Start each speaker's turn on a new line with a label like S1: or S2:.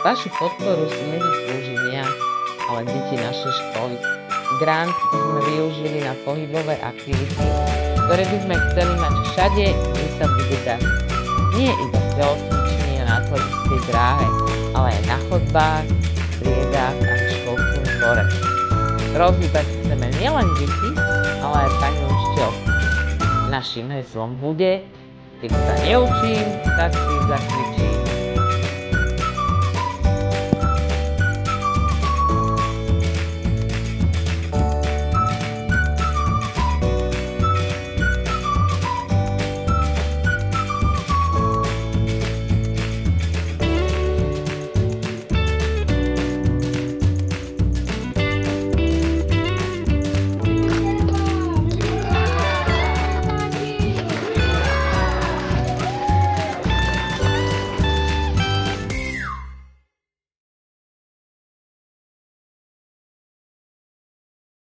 S1: Vašu podporu si nezaslúžia ale deti našej školy. Grant sme využili na pohybové aktivity, ktoré by sme chceli mať všade, kde sa bude dať. Nie iba v telocvični a na atletickej dráhe, ale aj na chodbách, triedách a v školskom dvore. Rozhýbať chceme nielen deti, ale aj pani učiteľku. Naším heslom bude: keď sa neučím, tak si zakričím.